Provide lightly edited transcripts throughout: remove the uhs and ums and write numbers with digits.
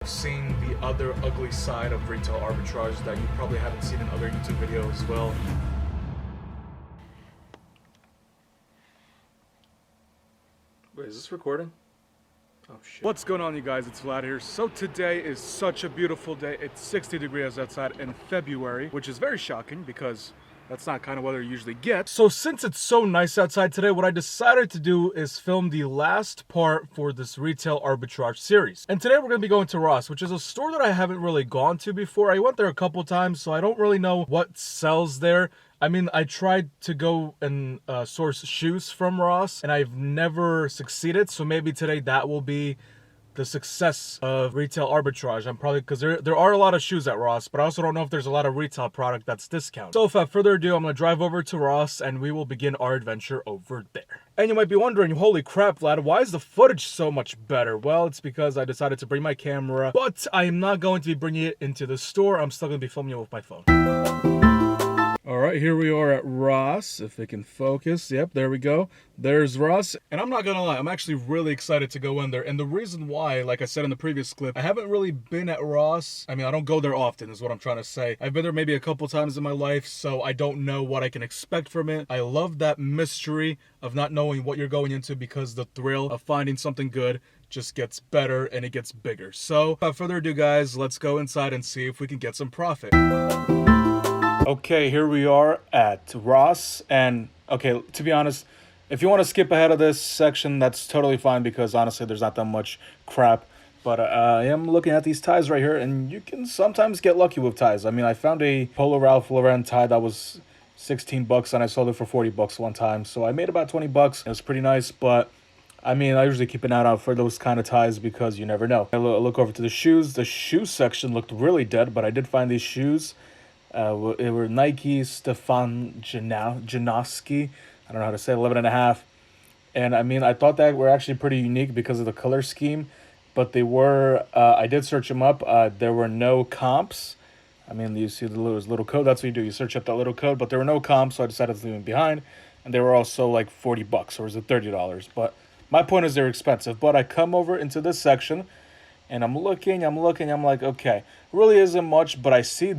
Seen the other ugly side of retail arbitrage that you probably haven't seen in other YouTube videos as well. Wait, is this recording? Oh shit. What's going on, you guys? It's Vlad here. So today is such a beautiful day. It's 60 degrees outside in February, which is very shocking because that's not kind of weather you usually get. So since it's so nice outside today, what I decided to do is film the last part for this retail arbitrage series. And today we're going to be going to Ross, which is a store that I haven't really gone to before. I went there a couple times, so I don't really know what sells there. I mean, I tried to go and source shoes from Ross, and I've never succeeded. So maybe today that will be the success of retail arbitrage. I'm probably, because there are a lot of shoes at Ross, but I also don't know if there's a lot of retail product that's discounted. So without further ado, I'm going to drive over to Ross and we will begin our adventure over there. And you might be wondering, holy crap, Vlad, why is the footage so much better? Well, it's because I decided to bring my camera, but I am not going to be bringing it into the store. I'm still going to be filming it with my phone. Alright, here we are at Ross, if it can focus. Yep, there we go. There's Ross. And I'm not gonna lie, I'm actually really excited to go in there. And the reason why, like I said in the previous clip, I haven't really been at Ross. I mean, I don't go there often is what I'm trying to say. I've been there maybe a couple times in my life, so I don't know what I can expect from it. I love that mystery of not knowing what you're going into, because the thrill of finding something good just gets better and it gets bigger. So without further ado, guys, let's go inside and see if we can get some profit. Okay, here we are at Ross, and okay, to be honest, if you want to skip ahead of this section, that's totally fine, because honestly there's not that much crap. But I am looking at these ties right here, and you can sometimes get lucky with ties. I mean, I found a Polo Ralph Lauren tie that was 16 bucks and I sold it for 40 bucks one time, so I made about 20 bucks. It was pretty nice, but I mean, I usually keep an eye out for those kind of ties because you never know. I look over to the shoes. The shoe section looked really dead, but I did find these shoes. It were Nike Stefan Janoski. I don't know how to say it, 11.5. And I mean, I thought that were actually pretty unique because of the color scheme, but they were, I did search them up. There were no comps. I mean, you see the little code, that's what you do. You search up that little code, but there were no comps, so I decided to leave them behind. And they were also like 40 bucks, or was it $30? But my point is they're expensive. But I come over into this section and I'm looking, I'm like, okay, really isn't much, but I see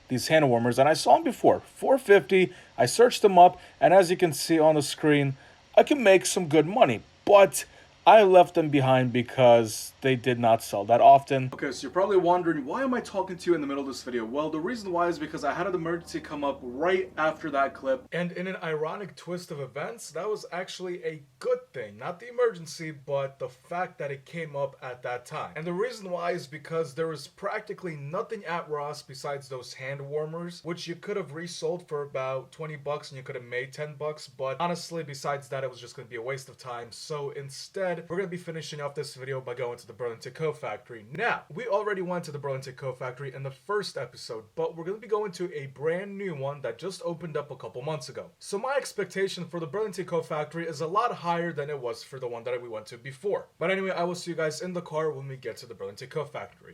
these hand warmers, and I saw them before, $4.50. I searched them up, and as you can see on the screen, I can make some good money, but I left them behind because they did not sell that often. Okay, so you're probably wondering, why am I talking to you in the middle of this video? Well, the reason why is because I had an emergency come up right after that clip, and in an ironic twist of events, that was actually a good thing. Not the emergency, but the fact that it came up at that time. And the reason why is because there was practically nothing at Ross besides those hand warmers, which you could have resold for about 20 bucks and you could have made 10 bucks, but honestly, besides that, it was just going to be a waste of time. So instead, we're going to be finishing off this video by going to the Burlington Coat Factory. Now, we already went to the Burlington Coat Factory in the first episode, but we're going to be going to a brand new one that just opened up a couple months ago. So my expectation for the Burlington Coat Factory is a lot higher than it was for the one that we went to before. But anyway, I will see you guys in the car when we get to the Burlington Coat Factory.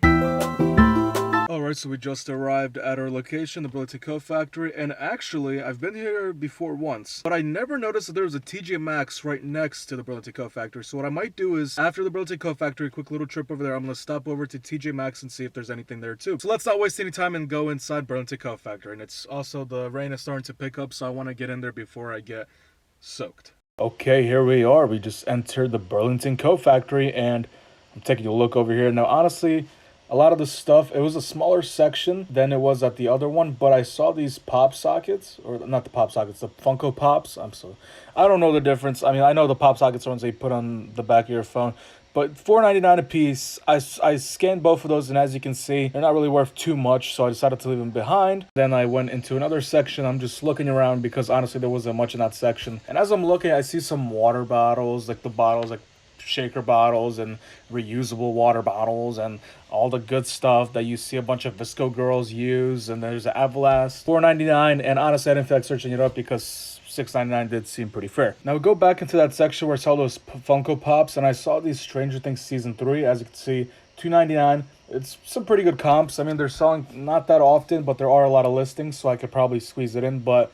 Alright, so we just arrived at our location, the Burlington Coat Factory, and actually, I've been here before once, but I never noticed that there was a TJ Maxx right next to the Burlington Coat Factory. So what I might do is, after the Burlington Coat Factory, a quick little trip over there, I'm going to stop over to TJ Maxx and see if there's anything there too. So let's not waste any time and go inside Burlington Coat Factory. And it's also, the rain is starting to pick up, so I want to get in there before I get soaked. Okay, here we are. We just entered the Burlington Coat Factory, and I'm taking a look over here. Now, honestly, a lot of the stuff, it was a smaller section than it was at the other one, but I saw these pop sockets, or not the pop sockets, the Funko Pops. I don't know the difference. I mean, I know the pop sockets are ones they put on the back of your phone, but $4.99 a piece. I scanned both of those, and as you can see, they're not really worth too much, so I decided to leave them behind. Then I went into another section. I'm just looking around because honestly, there wasn't much in that section. And as I'm looking, I see some water bottles, like the bottles, like shaker bottles and reusable water bottles and all the good stuff that you see a bunch of Visco girls use. And there's an Avalast, $4.99, and honestly I didn't feel like searching it up because $6.99 did seem pretty fair. Now we go back into that section where I saw those Funko Pops, and I saw these Stranger Things Season 3, as you can see, $2.99. It's some pretty good comps. I mean, they're selling not that often, but there are a lot of listings, so I could probably squeeze it in. But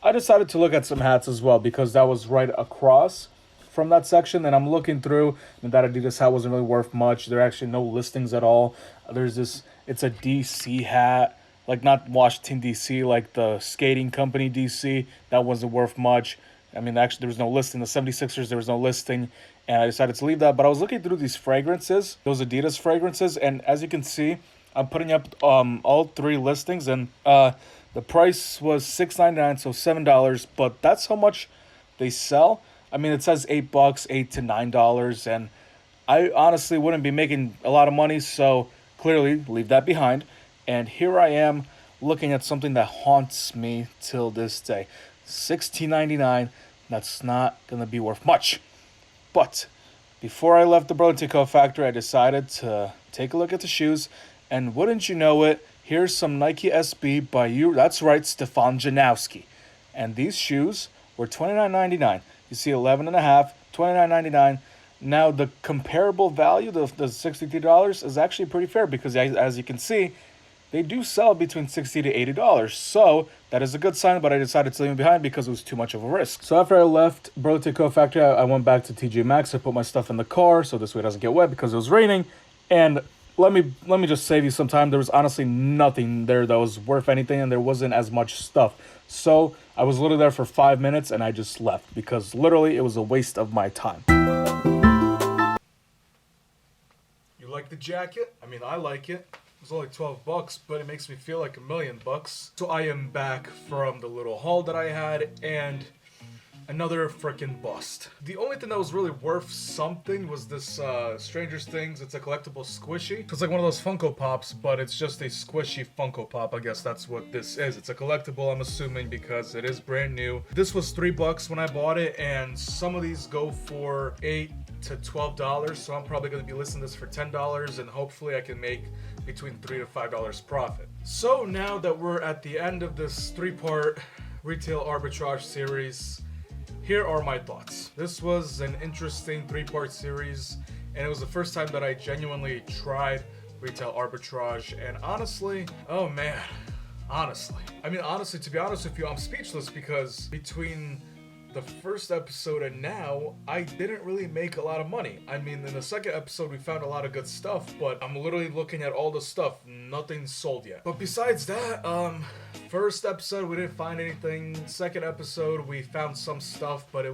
I decided to look at some hats as well because that was right across from that section, and I'm looking through, and that Adidas hat wasn't really worth much. There are actually no listings at all. There's this, it's a DC hat, like not Washington DC, like the skating company DC. That wasn't worth much. I mean, actually, there was no listing. The 76ers, there was no listing, and I decided to leave that. But I was looking through these fragrances, those Adidas fragrances, and as you can see, I'm putting up all 3 listings, and the price was $6.99, so $7. But that's how much they sell. I mean, it says $8, $8 to $9, and I honestly wouldn't be making a lot of money, so clearly leave that behind. And here I am looking at something that haunts me till this day. $16.99. That's not gonna be worth much. But before I left the Burlington Coat Factory, I decided to take a look at the shoes, and wouldn't you know it, here's some Nike SB by you. That's right, Stefan Janowski. And these shoes were $29.99. You see 11.5, $29.99. Now the comparable value, the $63, is actually pretty fair because as you can see, they do sell between $60 to $80. So that is a good sign, but I decided to leave them behind because it was too much of a risk. So after I left Burlington Coat Factory, I went back to TJ Maxx. I put my stuff in the car so this way it doesn't get wet because it was raining. And let me just save you some time. There was honestly nothing there that was worth anything, and there wasn't as much stuff. So I was literally there for 5 minutes, and I just left because literally it was a waste of my time. You like the jacket? I mean, I like it. It was only $12, but it makes me feel like $1 million. So I am back from the little haul that I had, and another freaking bust. The only thing that was really worth something was this Stranger Things. It's a collectible squishy. It's like one of those Funko Pops, but it's just a squishy Funko Pop. I guess that's what this is. It's a collectible, I'm assuming, because it is brand new. This was $3 when I bought it, and some of these go for $8 to $12, so I'm probably going to be listing this for $10, and hopefully I can make between $3 to $5 profit. So now that we're at the end of this 3-part Retail Arbitrage series, here are my thoughts. This was an interesting 3-part series, and it was the first time that I genuinely tried Retail Arbitrage, and honestly, oh man, honestly, to be honest with you, I'm speechless because between the first episode and now, I didn't really make a lot of money. I mean, in the second episode, we found a lot of good stuff, but I'm literally looking at all the stuff. Nothing's sold yet. But besides that, first episode, we didn't find anything. Second episode, we found some stuff, but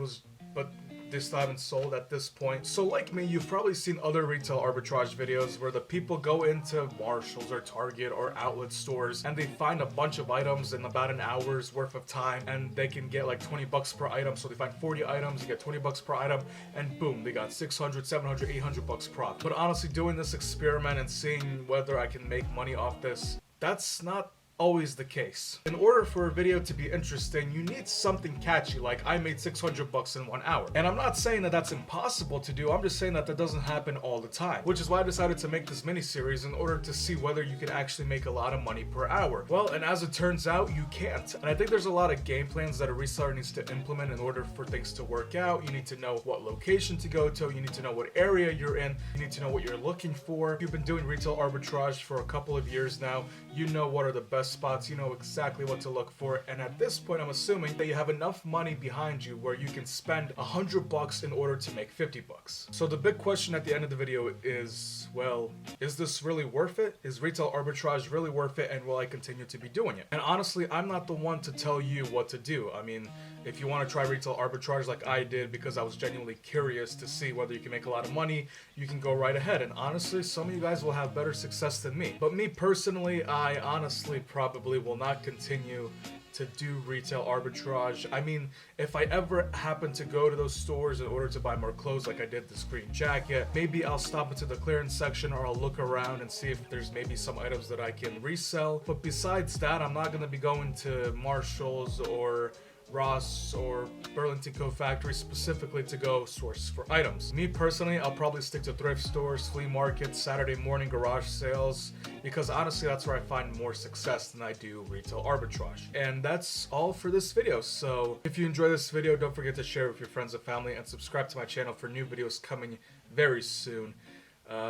they still haven't sold at this point. So like me, you've probably seen other Retail Arbitrage videos where the people go into Marshalls or Target or outlet stores and they find a bunch of items in about an hour's worth of time, and they can get like $20 per item. So they find 40 items, you get $20 per item, and boom, they got $600, $700, $800 profit. But honestly, doing this experiment and seeing whether I can make money off this, that's not always the case. In order for a video to be interesting, you need something catchy, like I made $600 in 1 hour. And I'm not saying that that's impossible to do, I'm just saying that doesn't happen all the time, which is why I decided to make this mini-series in order to see whether you can actually make a lot of money per hour. Well, and as it turns out, you can't. And I think there's a lot of game plans that a reseller needs to implement in order for things to work out. You need to know what location to go to, you need to know what area you're in, you need to know what you're looking for. If you've been doing Retail Arbitrage for a couple of years now, you know what are the best spots, you know exactly what to look for, and at this point I'm assuming that you have enough money behind you where you can spend $100 in order to make $50. So the big question at the end of the video is, well, is this really worth it? Is Retail Arbitrage really worth it, and will I continue to be doing it? And honestly, I'm not the one to tell you what to do. I mean, if you want to try Retail Arbitrage like I did because I was genuinely curious to see whether you can make a lot of money, you can go right ahead, and honestly, some of you guys will have better success than me. But me personally, I honestly probably will not continue to do Retail Arbitrage. I mean, if I ever happen to go to those stores in order to buy more clothes like I did this green jacket, maybe I'll stop into the clearance section, or I'll look around and see if there's maybe some items that I can resell. But besides that, I'm not going to be going to Marshalls or Ross or Burlington Coat Factory specifically to go source for items. Me personally, I'll probably stick to thrift stores, flea markets, Saturday morning garage sales, because honestly that's where I find more success than I do Retail Arbitrage. And that's all for this video. So if you enjoy this video, don't forget to share it with your friends and family, and subscribe to my channel for new videos coming very soon.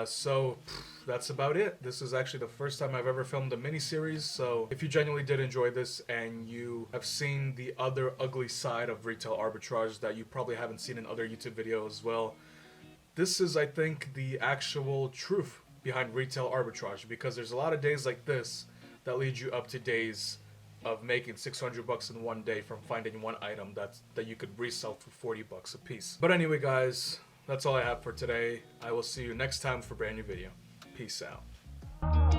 So that's about it. This is actually the first time I've ever filmed a mini-series, so if you genuinely did enjoy this and you have seen the other ugly side of retail arbitrage that you probably haven't seen in other YouTube videos, well, this is, I think, the actual truth behind retail arbitrage, because there's a lot of days like this that lead you up to days of making 600 bucks in one day from finding one item that you could resell for 40 bucks a piece. But anyway, guys, that's all I have for today. I will see you next time for a brand new video. Peace out.